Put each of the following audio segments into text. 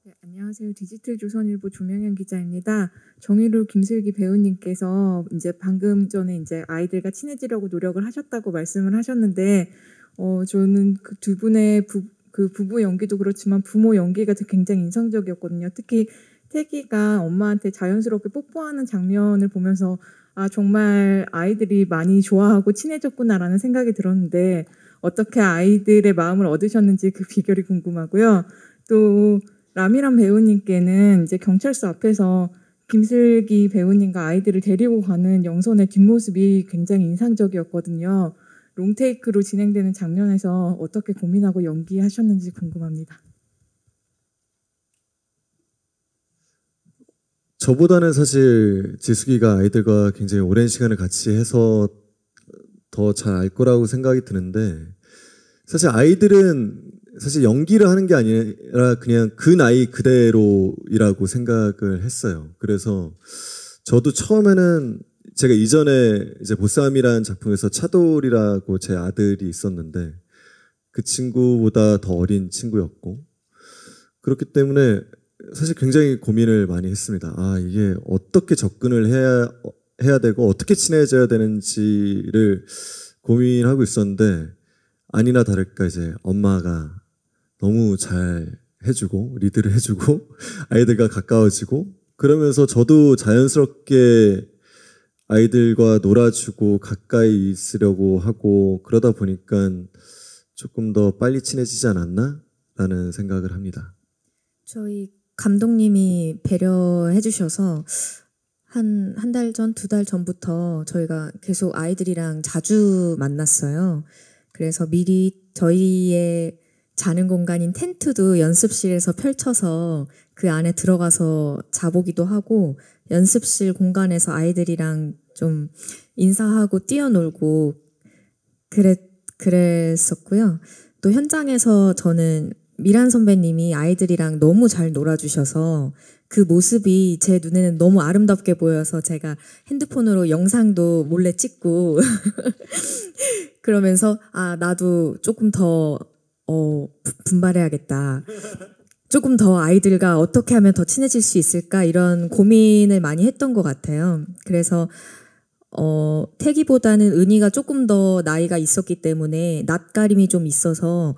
네, 안녕하세요. 디지털조선일보 조명현 기자입니다. 정의로 김슬기 배우님께서 이제 방금 전에 이제 아이들과 친해지려고 노력을 하셨다고 말씀을 하셨는데, 저는 그 두 분의 그 부부 연기도 그렇지만 부모 연기가 굉장히 인상적이었거든요. 특히 태기가 엄마한테 자연스럽게 뽀뽀하는 장면을 보면서 아, 정말 아이들이 많이 좋아하고 친해졌구나라는 생각이 들었는데 어떻게 아이들의 마음을 얻으셨는지 그 비결이 궁금하고요. 또 라미란 배우님께는 이제 경찰서 앞에서 김슬기 배우님과 아이들을 데리고 가는 영선의 뒷모습이 굉장히 인상적이었거든요. 롱테이크로 진행되는 장면에서 어떻게 고민하고 연기하셨는지 궁금합니다. 저보다는 사실 지숙이가 아이들과 굉장히 오랜 시간을 같이 해서 더 잘 알 거라고 생각이 드는데, 사실 아이들은 사실 연기를 하는 게 아니라 그냥 그 나이 그대로이라고 생각을 했어요. 그래서 저도 처음에는 제가 이전에 이제 보쌈이라는 작품에서 차돌이라고 제 아들이 있었는데 그 친구보다 더 어린 친구였고, 그렇기 때문에 사실 굉장히 고민을 많이 했습니다. 아, 이게 어떻게 접근을 해야 되고 어떻게 친해져야 되는지를 고민하고 있었는데, 아니나 다를까 이제 엄마가 너무 잘 해주고 리드를 해주고 아이들과 가까워지고, 그러면서 저도 자연스럽게 아이들과 놀아주고 가까이 있으려고 하고, 그러다 보니까 조금 더 빨리 친해지지 않았나? 라는 생각을 합니다. 저희 감독님이 배려해 주셔서 한 달 전, 2달 전부터 저희가 계속 아이들이랑 자주 만났어요. 그래서 미리 저희의 자는 공간인 텐트도 연습실에서 펼쳐서 그 안에 들어가서 자보기도 하고, 연습실 공간에서 아이들이랑 좀 인사하고 뛰어놀고 그랬었고요. 또 현장에서 저는 미란 선배님이 아이들이랑 너무 잘 놀아주셔서 그 모습이 제 눈에는 너무 아름답게 보여서 제가 핸드폰으로 영상도 몰래 찍고 그러면서 아, 나도 조금 더 분발해야겠다. 조금 더 아이들과 어떻게 하면 더 친해질 수 있을까, 이런 고민을 많이 했던 것 같아요. 그래서 태기보다는 은희가 조금 더 나이가 있었기 때문에 낯가림이 좀 있어서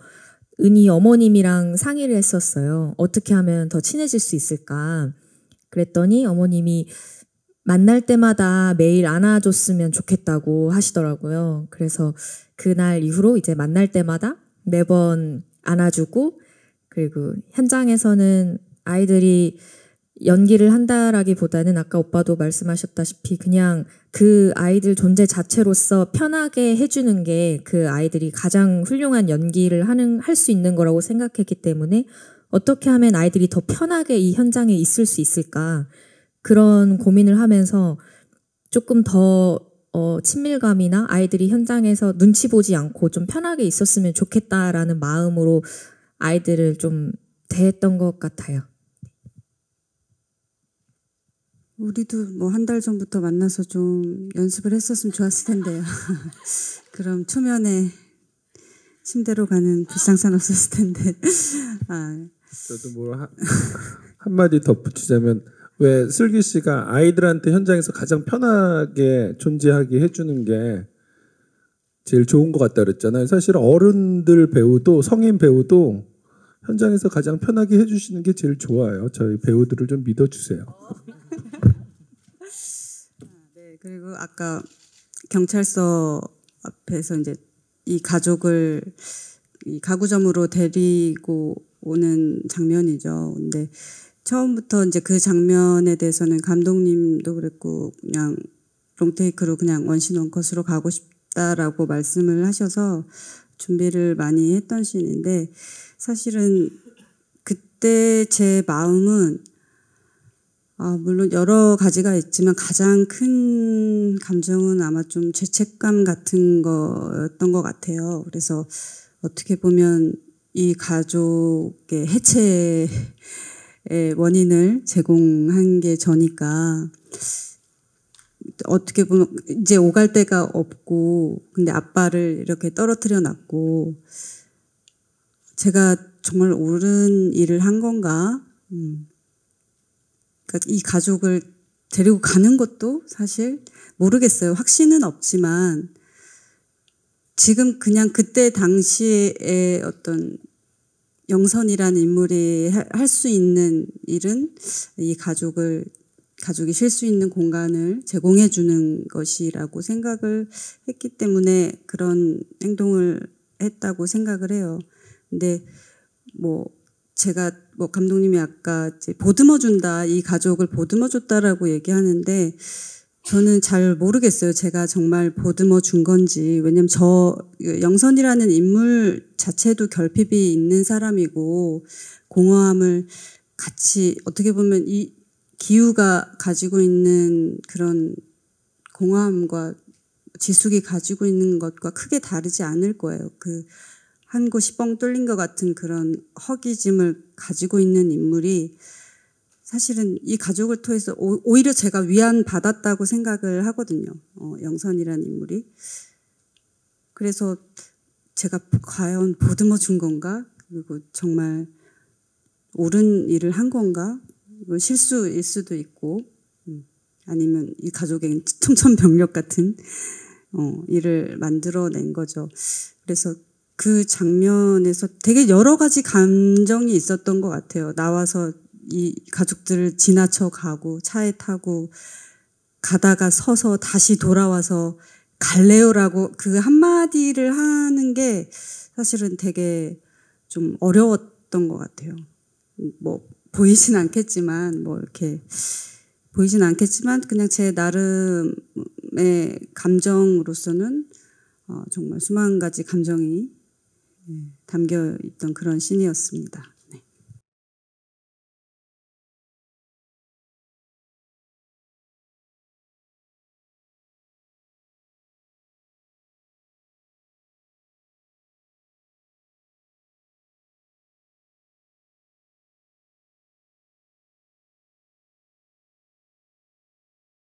은희 어머님이랑 상의를 했었어요. 어떻게 하면 더 친해질 수 있을까? 그랬더니 어머님이 만날 때마다 매일 안아줬으면 좋겠다고 하시더라고요. 그래서 그날 이후로 이제 만날 때마다 매번 안아주고, 그리고 현장에서는 아이들이 연기를 한다라기보다는 아까 오빠도 말씀하셨다시피 그냥 그 아이들 존재 자체로서 편하게 해주는 게 그 아이들이 가장 훌륭한 연기를 할 수 있는 거라고 생각했기 때문에 어떻게 하면 아이들이 더 편하게 이 현장에 있을 수 있을까, 그런 고민을 하면서 조금 더 친밀감이나 아이들이 현장에서 눈치 보지 않고 좀 편하게 있었으면 좋겠다라는 마음으로 아이들을 좀 대했던 것 같아요. 우리도 뭐 한 달 전부터 만나서 좀 연습을 했었으면 좋았을 텐데요. 그럼 초면에 침대로 가는 불상사는 없었을 텐데. 저도 뭐 한마디 덧붙이자면, 왜 슬기 씨가 아이들한테 현장에서 가장 편하게 존재하게 해주는 게 제일 좋은 것 같다 그랬잖아요. 사실 어른들 배우도 성인 배우도 현장에서 가장 편하게 해주시는 게 제일 좋아요. 저희 배우들을 좀 믿어주세요. 네, 그리고 아까 경찰서 앞에서 이제 이 가족을 이 가구점으로 데리고 오는 장면이죠. 근데 처음부터 이제 그 장면에 대해서는 감독님도 그랬고 그냥 롱테이크로 그냥 원신 원컷으로 가고 싶다라고 말씀을 하셔서 준비를 많이 했던 씬인데, 사실은 그때 제 마음은 물론 여러 가지가 있지만 가장 큰 감정은 아마 좀 죄책감 같은 거였던 것 같아요. 그래서 어떻게 보면 이 가족의 해체의 원인을 제공한 게 저니까, 어떻게 보면 이제 오갈 데가 없고, 근데 아빠를 이렇게 떨어뜨려 놨고, 제가 정말 옳은 일을 한 건가? 그러니까 이 가족을 데리고 가는 것도 사실 모르겠어요. 확신은 없지만 지금 그냥 그때 당시에 어떤 영선이라는 인물이 할 수 있는 일은 이 가족이 쉴 수 있는 공간을 제공해 주는 것이라고 생각을 했기 때문에 그런 행동을 했다고 생각을 해요. 근데 뭐 제가 뭐 감독님이 아까 이제 보듬어 준다, 이 가족을 보듬어 줬다라고 얘기하는데 저는 잘 모르겠어요. 제가 정말 보듬어 준 건지. 왜냐면 영선이라는 인물 자체도 결핍이 있는 사람이고 공허함을 같이 어떻게 보면 이 기우가 가지고 있는 그런 공허함과 지숙이 가지고 있는 것과 크게 다르지 않을 거예요. 그 한 곳이 뻥 뚫린 것 같은 그런 허기짐을 가지고 있는 인물이 사실은 이 가족을 통해서 오히려 제가 위안받았다고 생각을 하거든요. 영선이라는 인물이. 그래서 제가 과연 보듬어 준 건가? 그리고 정말 옳은 일을 한 건가? 실수일 수도 있고 아니면 이 가족에겐 청천벽력 같은 일을 만들어낸 거죠. 그래서 그 장면에서 되게 여러 가지 감정이 있었던 것 같아요. 나와서 이 가족들을 지나쳐 가고 차에 타고 가다가 서서 다시 돌아와서 갈래요라고 그 한마디를 하는 게 사실은 되게 좀 어려웠던 것 같아요. 뭐 보이진 않겠지만 그냥 제 나름의 감정으로서는 정말 수만 가지 감정이 담겨 있던 그런 씬이었습니다.